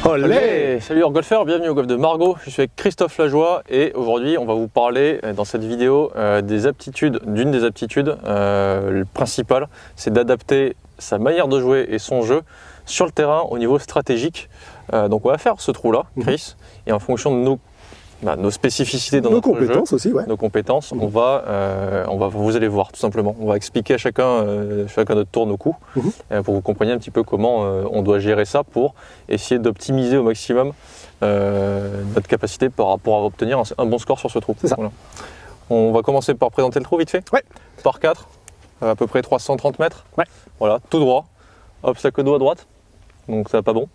Olé! Salut golfeurs, bienvenue au golf de Margaux. Je suis avec Christophe Lajoie et aujourd'hui on va vous parler dans cette vidéo d'une des aptitudes principales, c'est d'adapter sa manière de jouer et son jeu sur le terrain au niveau stratégique. Donc on va faire ce trou là, Chris, et en fonction de nos spécificités dans notre jeu, aussi, ouais. nos compétences, vous allez voir tout simplement. On va expliquer à chacun notre tour nos coups pour que vous compreniez un petit peu comment on doit gérer ça pour essayer d'optimiser au maximum notre capacité par rapport à obtenir un bon score sur ce trou. C'est ça. Voilà. On va commencer par présenter le trou vite fait. Ouais. Par 4, à peu près 330 mètres. Ouais. Voilà, tout droit. Obstacle d'eau à droite, donc ça va pas bon.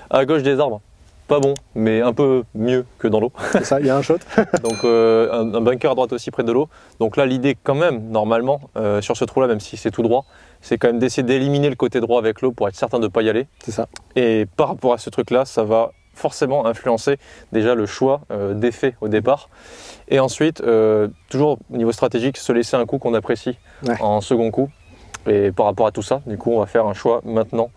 À gauche des arbres. Pas bon, mais un peu mieux que dans l'eau. C'est ça, il y a un shot. Donc un bunker à droite aussi près de l'eau. Donc là l'idée quand même, normalement, sur ce trou là, même si c'est tout droit, c'est quand même d'essayer d'éliminer le côté droit avec l'eau pour être certain de ne pas y aller. C'est ça. Et par rapport à ce truc là, ça va forcément influencer déjà le choix d'effet au départ. Et ensuite, toujours au niveau stratégique, se laisser un coup qu'on apprécie en second coup. Et par rapport à tout ça, du coup, on va faire un choix maintenant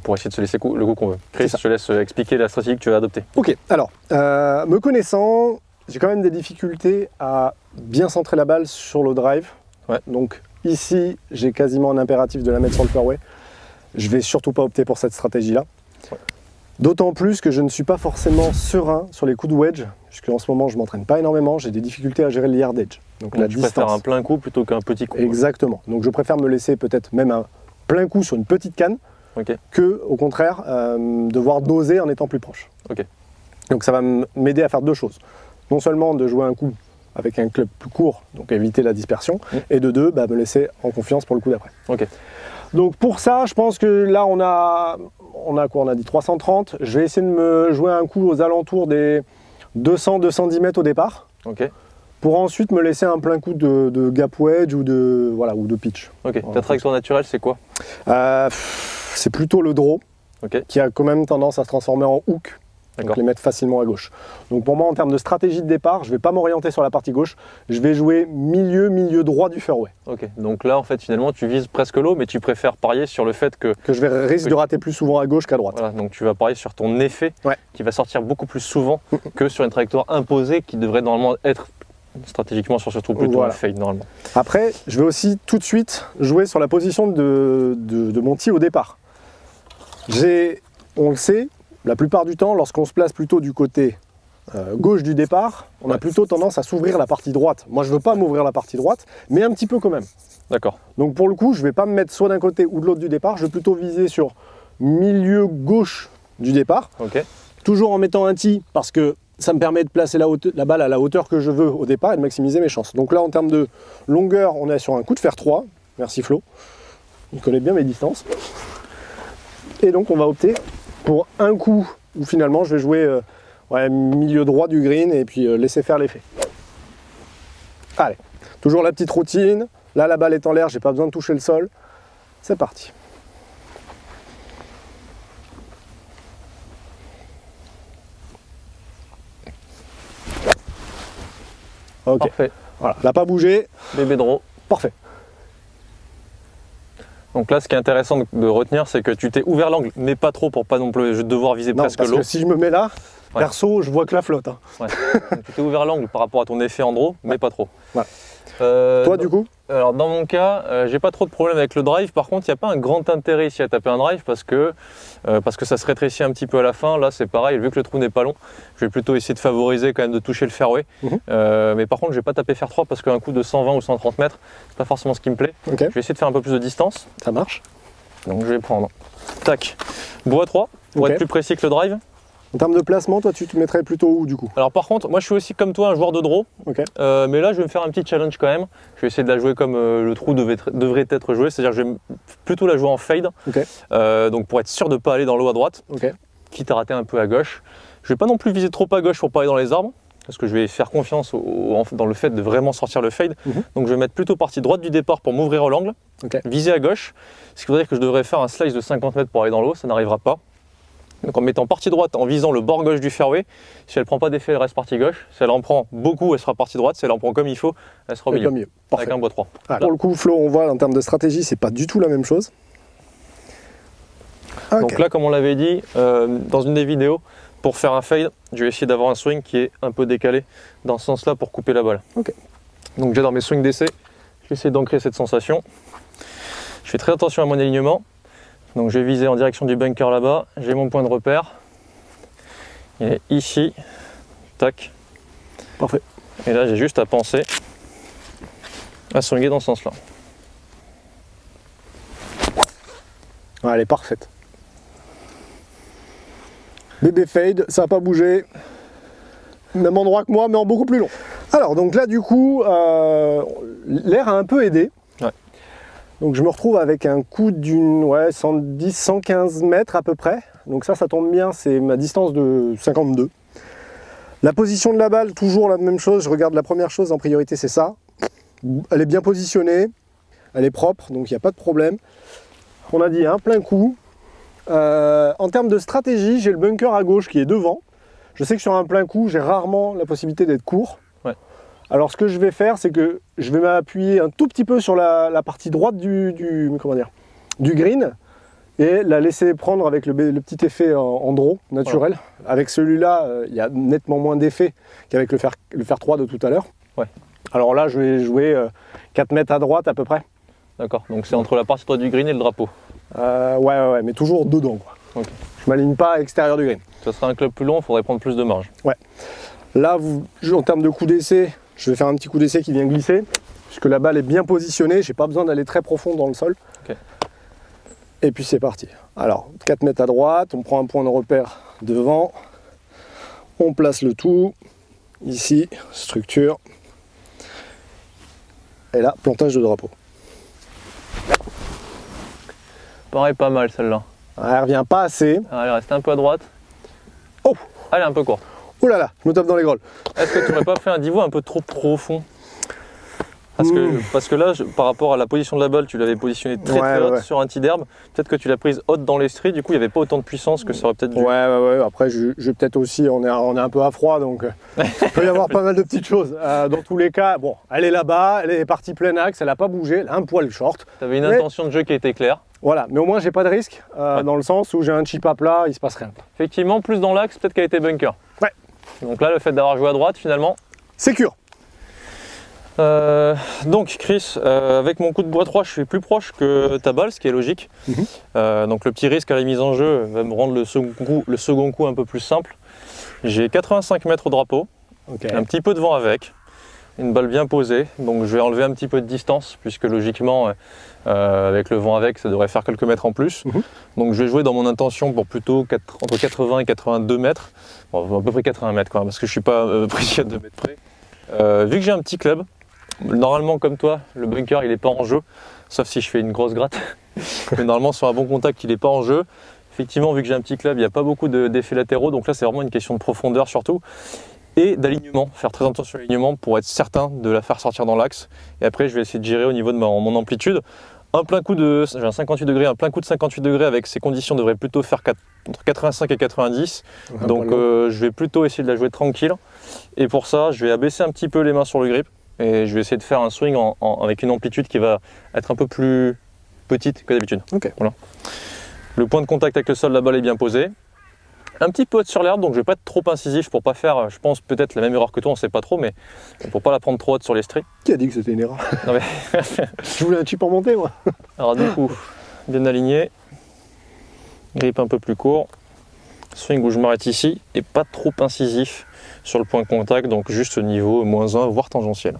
pour essayer de se laisser le coup qu'on veut. Chris, je te laisse expliquer la stratégie que tu vas adopter. Ok, alors, me connaissant, j'ai quand même des difficultés à bien centrer la balle sur le drive. Ouais. Donc ici, j'ai quasiment un impératif de la mettre sur le fairway. Je vais surtout pas opter pour cette stratégie-là. Ouais. D'autant plus que je ne suis pas forcément serein sur les coups de wedge, puisque en ce moment, je ne m'entraîne pas énormément. J'ai des difficultés à gérer le yardage. Donc la distance. Tu préfères un plein coup plutôt qu'un petit coup. Exactement. Donc je préfère me laisser peut-être même un plein coup sur une petite canne que, au contraire, devoir doser en étant plus proche. Donc ça va m'aider à faire deux choses. Non seulement de jouer un coup avec un club plus court, donc éviter la dispersion, et de deux, me laisser en confiance pour le coup d'après. Donc pour ça, je pense que là, on a quoi? On a dit 330. Je vais essayer de me jouer un coup aux alentours des 200-210 mètres au départ. Pour ensuite me laisser un plein coup de gap wedge ou de pitch. Ta trajectoire naturelle, c'est quoi? C'est plutôt le draw, qui a quand même tendance à se transformer en hook, donc les mettre facilement à gauche. Donc pour moi, en termes de stratégie de départ, je ne vais pas m'orienter sur la partie gauche, je vais jouer milieu droit du fairway. Donc là, en fait, finalement, tu vises presque l'eau, mais tu préfères parier sur le fait que je risque de rater plus souvent à gauche qu'à droite. Voilà, donc tu vas parier sur ton effet, qui va sortir beaucoup plus souvent que sur une trajectoire imposée qui devrait normalement être stratégiquement sur ce trou plutôt un fade normalement. Après, je vais aussi tout de suite jouer sur la position de mon tee au départ. On le sait, la plupart du temps, lorsqu'on se place plutôt du côté gauche du départ, on a plutôt tendance à s'ouvrir la partie droite. Moi, je ne veux pas m'ouvrir la partie droite, mais un petit peu quand même. Donc pour le coup, je ne vais pas me mettre soit d'un côté ou de l'autre du départ, je vais plutôt viser sur milieu gauche du départ. Toujours en mettant un tee parce que ça me permet de placer la balle à la hauteur que je veux au départ et de maximiser mes chances. Donc là, en termes de longueur, on est sur un coup de fer 3. Merci Flo. Il connaît bien mes distances. Et donc, on va opter pour un coup où finalement, je vais jouer milieu droit du green et puis laisser faire l'effet. Allez, toujours la petite routine. Là, la balle est en l'air, j'ai pas besoin de toucher le sol. C'est parti. Parfait. Voilà, elle n'a pas bougé. Bébé draw. Parfait. Donc là, ce qui est intéressant de retenir, c'est que tu t'es ouvert l'angle, mais pas trop pour pas non plus devoir viser presque l'eau. Parce que si je me mets là, perso, je vois que la flotte. Donc, tu t'es ouvert l'angle par rapport à ton effet en draw, mais pas trop. Toi, du coup? Alors dans mon cas, j'ai pas trop de problème avec le drive. Par contre, il n'y a pas un grand intérêt ici à taper un drive parce que ça se rétrécit un petit peu à la fin. Là, c'est pareil, vu que le trou n'est pas long, je vais plutôt essayer de favoriser quand même de toucher le fairway. Mais par contre, je vais pas taper fer 3 parce qu'un coup de 120 ou 130 mètres, c'est pas forcément ce qui me plaît. Je vais essayer de faire un peu plus de distance. Ça marche. Donc je vais prendre, tac, bois 3 pour être plus précis que le drive. En termes de placement, toi, tu te mettrais plutôt où du coup? Alors par contre, moi je suis aussi comme toi un joueur de draw, mais là je vais me faire un petit challenge quand même. Je vais essayer de la jouer comme le trou devrait être joué, c'est-à-dire que je vais plutôt la jouer en fade, donc pour être sûr de ne pas aller dans l'eau à droite, quitte à rater un peu à gauche. Je ne vais pas non plus viser trop à gauche pour pas aller dans les arbres, parce que je vais faire confiance dans le fait de vraiment sortir le fade. Donc je vais mettre plutôt partie droite du départ pour m'ouvrir à l'angle, viser à gauche, ce qui veut dire que je devrais faire un slice de 50 mètres pour aller dans l'eau, ça n'arrivera pas. Donc en mettant partie droite, en visant le bord gauche du fairway, si elle ne prend pas d'effet, elle reste partie gauche. Si elle en prend beaucoup, elle sera partie droite. Si elle en prend comme il faut, elle sera au milieu. Avec un bois 3. Pour le coup, Flo, on voit en termes de stratégie, c'est pas du tout la même chose. Okay. Donc là, comme on l'avait dit dans une des vidéos, pour faire un fade, je vais essayer d'avoir un swing qui est un peu décalé dans ce sens-là pour couper la balle. Okay. Donc déjà dans mes swings d'essai, je vais essayer d'ancrer cette sensation. Je fais très attention à mon alignement. Donc je vais viser en direction du bunker là-bas. J'ai mon point de repère. Il est ici. Tac. Parfait. Et là, j'ai juste à penser à swinguer dans ce sens-là. Ouais, elle est parfaite. Bébé fade, ça n'a pas bougé. Même endroit que moi, mais en beaucoup plus long. Alors, donc là, du coup, l'air a un peu aidé. Ouais. Donc, je me retrouve avec un coup d'une 110-115 mètres à peu près. Donc ça tombe bien, c'est ma distance de 52. La position de la balle, toujours la même chose. Je regarde la première chose en priorité, c'est ça. Elle est bien positionnée, elle est propre, donc il n'y a pas de problème. On a dit un plein coup. En termes de stratégie, j'ai le bunker à gauche qui est devant. Je sais que sur un plein coup, j'ai rarement la possibilité d'être court. Ouais. Alors ce que je vais faire, c'est que je vais m'appuyer un tout petit peu sur la partie droite du green et la laisser prendre avec le petit effet en draw naturel. Ouais. Avec celui-là, il y a nettement moins d'effet qu'avec le fer 3 de tout à l'heure. Ouais. Alors là, je vais jouer 4 mètres à droite à peu près. D'accord, donc c'est entre la partie droite du green et le drapeau. Ouais, mais toujours dedans, quoi. Okay. Je m'aligne pas à l'extérieur du green. Ça sera un club plus long, il faudrait prendre plus de marge. Ouais. Là, en termes de coup d'essai, je vais faire un petit coup d'essai qui vient glisser, puisque la balle est bien positionnée, j'ai pas besoin d'aller très profond dans le sol. Okay. Et puis c'est parti. Alors, 4 mètres à droite, on prend un point de repère devant, on place le tout, ici, structure, et là, plantage de drapeau. Pareil, pas mal celle-là. Elle revient pas assez. Elle reste un peu à droite. Oh, elle est un peu courte. Oh là là, je me tape dans les grolles. Est-ce que tu n'aurais pas fait un divot un peu trop profond? Parce que là, par rapport à la position de la balle, tu l'avais positionné très haute sur un tee d'herbe. Peut-être que tu l'as prise haute dans l'estrie, du coup il n'y avait pas autant de puissance que ça aurait peut-être dû. Ouais. Après, je peut-être aussi, on est un peu à froid, donc il peut y avoir pas mal de petites choses. Dans tous les cas, bon, elle est là-bas, elle est partie plein axe, elle n'a pas bougé, elle a un poil short. Tu avais une intention de jeu qui était claire. Voilà, mais au moins j'ai pas de risque, dans le sens où j'ai un chip à plat, il se passe rien. Effectivement, plus dans l'axe, peut-être qu'elle était bunker. Ouais. Donc là, le fait d'avoir joué à droite, finalement. Sécure. Donc Chris, avec mon coup de bois 3, je suis plus proche que ta balle, ce qui est logique. Donc le petit risque à la mise en jeu va me rendre le second coup un peu plus simple. J'ai 85 mètres au drapeau, un petit peu de vent avec, une balle bien posée, donc je vais enlever un petit peu de distance, puisque logiquement, avec le vent avec, ça devrait faire quelques mètres en plus. Donc je vais jouer dans mon intention pour plutôt entre 80 et 82 mètres, bon, à peu près 80 mètres, parce que je ne suis pas précis à 2 mètres près. Vu que j'ai un petit club, normalement comme toi, le bunker il n'est pas en jeu, sauf si je fais une grosse gratte. Mais normalement sur un bon contact il n'est pas en jeu. Effectivement, vu que j'ai un petit club, il n'y a pas beaucoup d'effets latéraux, donc là c'est vraiment une question de profondeur surtout. Et d'alignement, faire très attention à l'alignement pour être certain de la faire sortir dans l'axe. Et après je vais essayer de gérer au niveau de mon amplitude. Un plein coup j'ai un 58 degrés, un plein coup de 58 degrés avec ces conditions devrait plutôt faire entre 85 et 90. Donc je vais plutôt essayer de la jouer tranquille. Et pour ça, je vais abaisser un petit peu les mains sur le grip. Et je vais essayer de faire un swing avec une amplitude qui va être un peu plus petite que d'habitude. Voilà. Le point de contact avec le sol, la balle est bien posée. Un petit peu haute sur l'herbe, donc je ne vais pas être trop incisif pour pas faire, je pense, peut-être la même erreur que toi, on ne sait pas trop, mais pour pas la prendre trop haute sur l'estrie. Qui a dit que c'était une erreur? Non mais... Je voulais un chip en montée, moi. Alors du coup, bien aligné, grip un peu plus court, swing où je m'arrête ici, et pas trop incisif sur le point de contact, donc juste au niveau -1, voire tangentiel.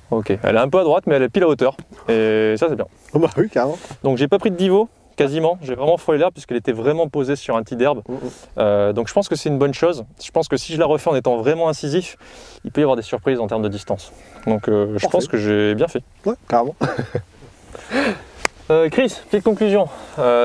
Ok, elle est un peu à droite, mais elle est pile à hauteur, et ça c'est bien. Oh bah oui, carrément. Donc j'ai pas pris de divot, quasiment, j'ai vraiment frôlé l'herbe puisqu'elle était vraiment posée sur un tee d'herbe. Donc je pense que c'est une bonne chose. Je pense que si je la refais en étant vraiment incisif, il peut y avoir des surprises en termes de distance. Donc je pense que j'ai bien fait. Ouais, carrément. Chris, petite conclusion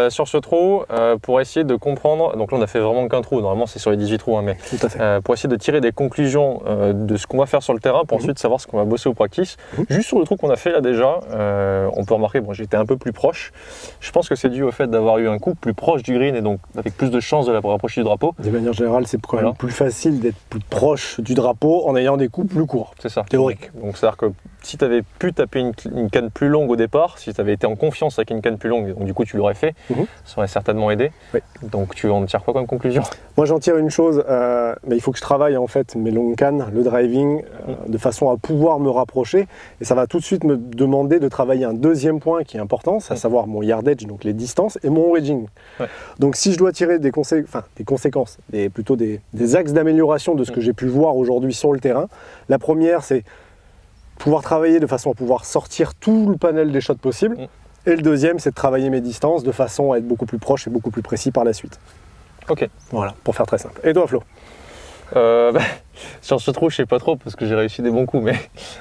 sur ce trou pour essayer de comprendre. Donc là, on a fait vraiment qu'un trou. Normalement, c'est sur les 18 trous, hein, mais tout à fait. Pour essayer de tirer des conclusions de ce qu'on va faire sur le terrain, pour ensuite savoir ce qu'on va bosser au practice. Juste sur le trou qu'on a fait là déjà, on peut remarquer, bon, j'étais un peu plus proche. Je pense que c'est dû au fait d'avoir eu un coup plus proche du green et donc avec plus de chances de la rapprocher du drapeau. De manière générale, c'est quand même plus facile d'être plus proche du drapeau en ayant des coups plus courts. C'est ça. Théorique. Donc c'est-à-dire que si tu avais pu taper une canne plus longue au départ, si tu avais été en confiance avec une canne plus longue, donc du coup tu l'aurais fait, ça aurait certainement aidé. Oui. Donc tu en tires quoi comme conclusion? Moi j'en tire une chose, mais il faut que je travaille en fait mes longues cannes, le driving, de façon à pouvoir me rapprocher. Et ça va tout de suite me demander de travailler un deuxième point qui est important, à savoir mon yardage, donc les distances, et mon wedging. Ouais. Donc si je dois tirer des conséquences, plutôt des axes d'amélioration de ce que j'ai pu voir aujourd'hui sur le terrain, la première c'est pouvoir travailler de façon à pouvoir sortir tout le panel des shots possibles. Et le deuxième, c'est de travailler mes distances de façon à être beaucoup plus proche et beaucoup plus précis par la suite. Ok. Voilà, pour faire très simple. Et toi, Flo? Sur ce trou, je sais pas trop parce que j'ai réussi des bons coups, mais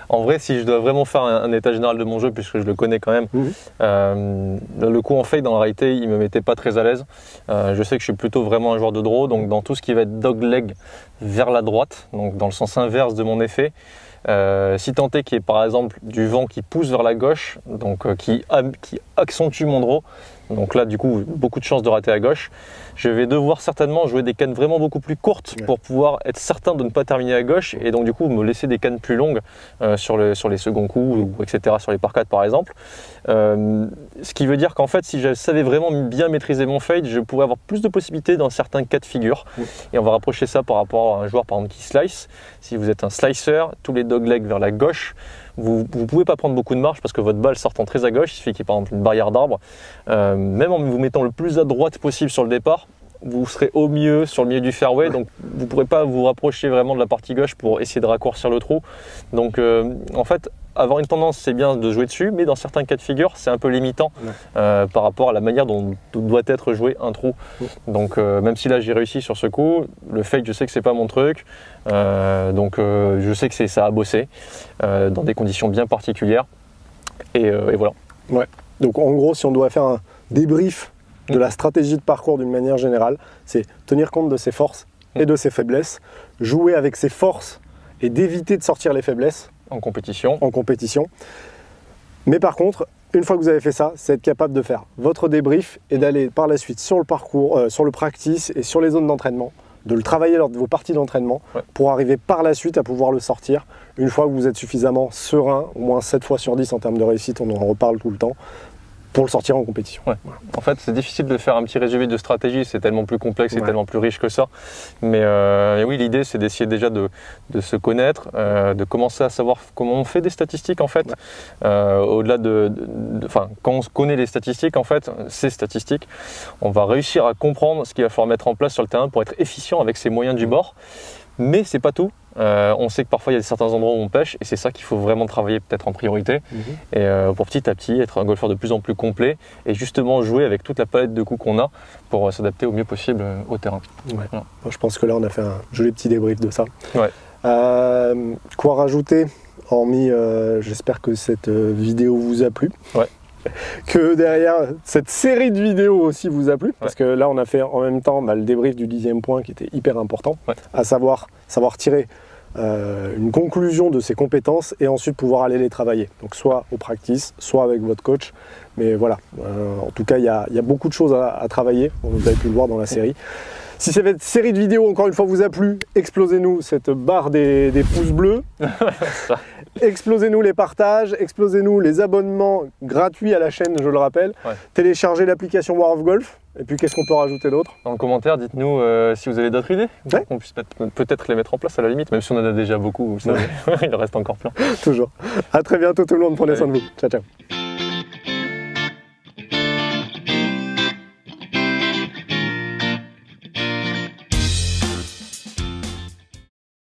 en vrai, si je dois vraiment faire un état général de mon jeu, puisque je le connais quand même, le coup en fade, dans la réalité, il me mettait pas très à l'aise. Je sais que je suis plutôt vraiment un joueur de draw, donc dans tout ce qui va être dog leg vers la droite, donc dans le sens inverse de mon effet. Si tant est qu'il y ait par exemple du vent qui pousse vers la gauche, donc qui accentue mon draw, donc là du coup beaucoup de chances de rater à gauche, je vais devoir certainement jouer des cannes vraiment beaucoup plus courtes pour pouvoir être certain de ne pas terminer à gauche et donc du coup me laisser des cannes plus longues sur les seconds coups ou etc. sur les par 4 par exemple. Ce qui veut dire qu'en fait si je savais vraiment bien maîtriser mon fade, je pourrais avoir plus de possibilités dans certains cas de figure. Et on va rapprocher ça par rapport à un joueur par exemple qui slice. Si vous êtes un slicer, tous les doglegs vers la gauche, vous ne pouvez pas prendre beaucoup de marge parce que votre balle sortant très à gauche, il suffit qu'il y ait par exemple une barrière d'arbre. Même en vous mettant le plus à droite possible sur le départ, vous serez au mieux sur le milieu du fairway, donc vous ne pourrez pas vous rapprocher vraiment de la partie gauche pour essayer de raccourcir le trou. Donc en fait, avoir une tendance, c'est bien de jouer dessus, mais dans certains cas de figure, c'est un peu limitant par rapport à la manière dont doit être joué un trou. Donc même si là j'ai réussi sur ce coup, le fake, je sais que c'est pas mon truc, donc je sais que ça a bossé dans des conditions bien particulières, et voilà. Ouais. Donc en gros, si on doit faire un débrief de la stratégie de parcours d'une manière générale, c'est tenir compte de ses forces et de ses faiblesses, jouer avec ses forces et d'éviter de sortir les faiblesses en compétition. Mais par contre, une fois que vous avez fait ça, c'est être capable de faire votre débrief et d'aller par la suite sur le parcours, sur le practice et sur les zones d'entraînement, de le travailler lors de vos parties d'entraînement pour arriver par la suite à pouvoir le sortir une fois que vous êtes suffisamment serein, au moins 7 fois sur 10 en termes de réussite, on en reparle tout le temps, pour le sortir en compétition. Ouais. En fait, c'est difficile de faire un petit résumé de stratégie, c'est tellement plus complexe et tellement plus riche que ça. Mais oui, l'idée, c'est d'essayer déjà de se connaître, de commencer à savoir comment on fait des statistiques en fait. Au-delà quand on connaît les statistiques, en fait, ces statistiques, on va réussir à comprendre ce qu'il va falloir mettre en place sur le terrain pour être efficient avec ses moyens du bord. Mais c'est pas tout. On sait que parfois il y a certains endroits où on pêche et c'est ça qu'il faut vraiment travailler peut-être en priorité et pour petit à petit être un golfeur de plus en plus complet et justement jouer avec toute la palette de coups qu'on a pour s'adapter au mieux possible au terrain. Voilà. Moi, je pense que là on a fait un joli petit débrief de ça. Quoi rajouter hormis j'espère que cette vidéo vous a plu. Que derrière cette série de vidéos aussi vous a plu, parce que là on a fait en même temps le débrief du 10e point qui était hyper important, à savoir tirer une conclusion de ses compétences et ensuite pouvoir aller les travailler, donc soit au practice, soit avec votre coach, mais voilà, en tout cas il y a beaucoup de choses à travailler, vous avez pu le voir dans la série. Si cette série de vidéos, encore une fois, vous a plu, explosez-nous cette barre des pouces bleus, explosez-nous les partages, explosez-nous les abonnements gratuits à la chaîne, je le rappelle, téléchargez l'application War of Golf, et puis qu'est-ce qu'on peut rajouter d'autre? Dans le commentaire, dites-nous si vous avez d'autres idées, qu'on puisse peut-être les mettre en place à la limite, même si on en a déjà beaucoup, vous savez, il en reste encore plein. Toujours. À très bientôt tout le monde, prenez soin de vous. Ciao, ciao.